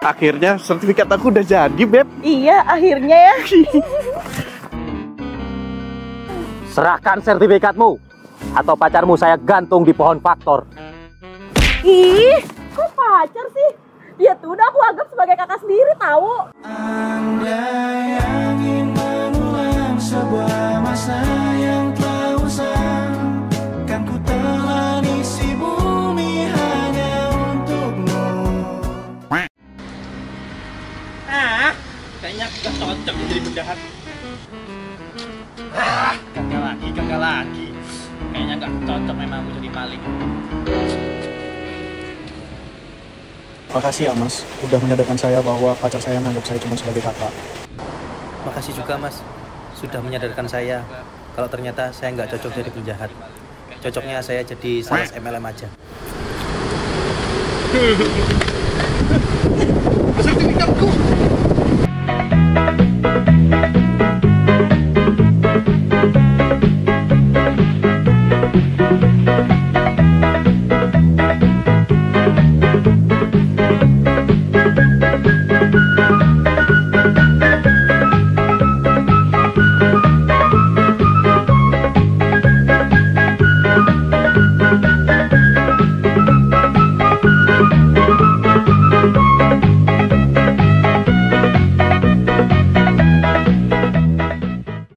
Akhirnya sertifikat aku udah jadi, Beb. Iya, akhirnya ya. Serahkan sertifikatmu, atau pacarmu saya gantung di pohon faktor. Ih, kok pacar sih? Dia tuh udah aku anggap sebagai kakak sendiri tahu. Anda yang ingin mengulang sebuah masa yang telah usang, kan ku telah isi bumi hanya untukmu. Kayaknya gak cocok jadi penjahat. Gagal lagi. Kayaknya gak cocok memang aku jadi maling. Makasih ya Mas, udah menyadarkan saya bahwa pacar saya menganggap saya cuma sebagai kakak. Makasih juga Mas, sudah menyadarkan saya kalau ternyata saya nggak cocok jadi penjahat. Cocoknya saya jadi sales MLM aja. Sertifikatku.